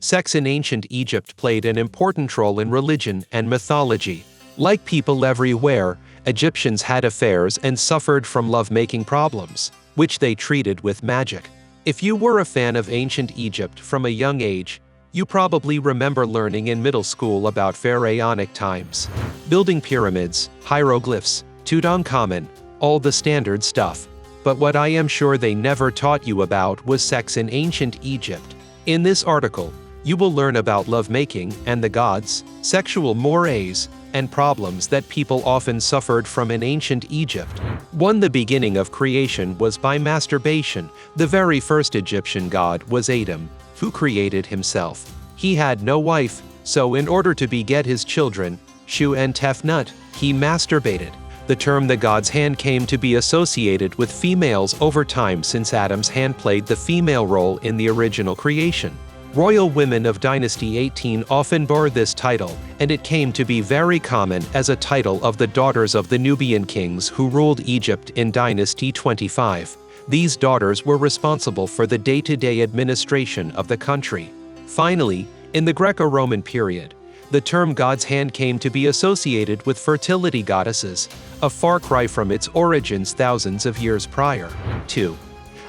Sex in ancient Egypt played an important role in religion and mythology. Like people everywhere, Egyptians had affairs and suffered from lovemaking problems, which they treated with magic. If you were a fan of ancient Egypt from a young age, you probably remember learning in middle school about pharaonic times. Building pyramids, hieroglyphs, Tutankhamun, all the standard stuff. But what I am sure they never taught you about was sex in ancient Egypt. In this article, you will learn about lovemaking and the gods, sexual mores, and problems that people often suffered from in ancient Egypt. 1. The beginning of creation was by masturbation. The very first Egyptian god was Adam, who created himself. He had no wife, so in order to beget his children, Shu and Tefnut, he masturbated. The term the god's hand came to be associated with females over time since Adam's hand played the female role in the original creation. Royal women of Dynasty 18 often bore this title, and it came to be very common as a title of the daughters of the Nubian kings who ruled Egypt in Dynasty 25. These daughters were responsible for the day-to-day administration of the country. Finally, in the Greco-Roman period, the term God's hand came to be associated with fertility goddesses, a far cry from its origins thousands of years prior. 2.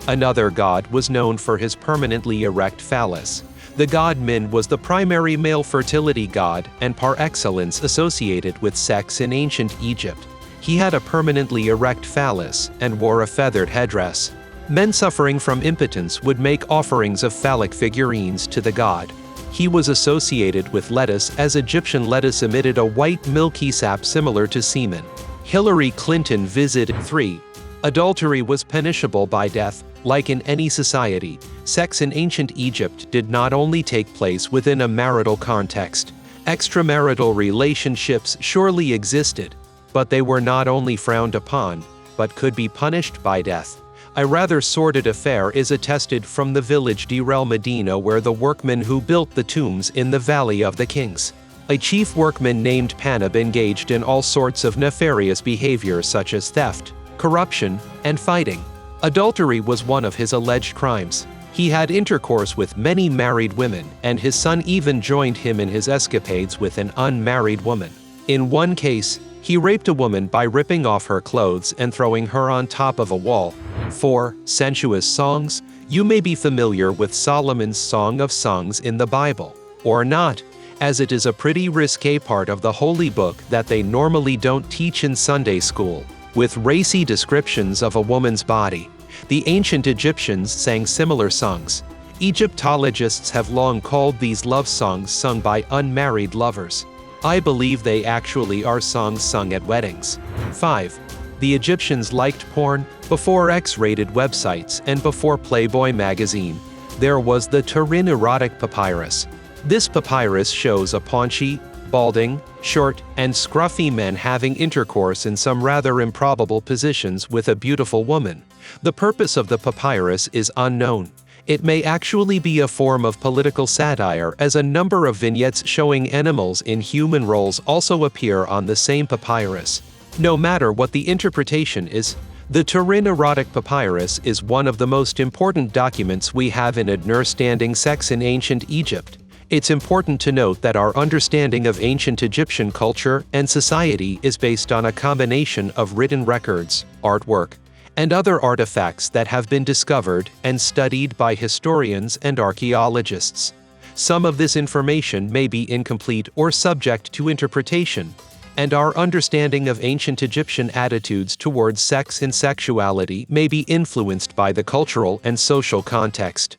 Another god was known for his permanently erect phallus. The god Min was the primary male fertility god and par excellence associated with sex in ancient Egypt. He had a permanently erect phallus and wore a feathered headdress. Men suffering from impotence would make offerings of phallic figurines to the god. He was associated with lettuce as Egyptian lettuce emitted a white milky sap similar to semen. Hillary Clinton visited 3. Adultery was punishable by death. Like in any society, sex in ancient Egypt did not only take place within a marital context. Extramarital relationships surely existed, but they were not only frowned upon, but could be punished by death. A rather sordid affair is attested from the village Deir el Medina where the workmen who built the tombs in the Valley of the Kings. A chief workman named Panab engaged in all sorts of nefarious behavior such as theft, corruption, and fighting. Adultery was one of his alleged crimes. He had intercourse with many married women, and his son even joined him in his escapades with an unmarried woman. In one case, he raped a woman by ripping off her clothes and throwing her on top of a wall. 4. Sensuous songs. You may be familiar with Solomon's Song of Songs in the Bible, or not, as it is a pretty risque part of the holy book that they normally don't teach in Sunday school. With racy descriptions of a woman's body, the ancient Egyptians sang similar songs. Egyptologists have long called these love songs sung by unmarried lovers. I believe they actually are songs sung at weddings. 5. The Egyptians liked porn. Before X-rated websites and before Playboy magazine, there was the Turin erotic papyrus. This papyrus shows a paunchy, balding, short, and scruffy men having intercourse in some rather improbable positions with a beautiful woman. The purpose of the papyrus is unknown. It may actually be a form of political satire, as a number of vignettes showing animals in human roles also appear on the same papyrus. No matter what the interpretation is, the Turin erotic papyrus is one of the most important documents we have in understanding sex in ancient Egypt. It's important to note that our understanding of ancient Egyptian culture and society is based on a combination of written records, artwork, and other artifacts that have been discovered and studied by historians and archaeologists. Some of this information may be incomplete or subject to interpretation, and our understanding of ancient Egyptian attitudes towards sex and sexuality may be influenced by the cultural and social context.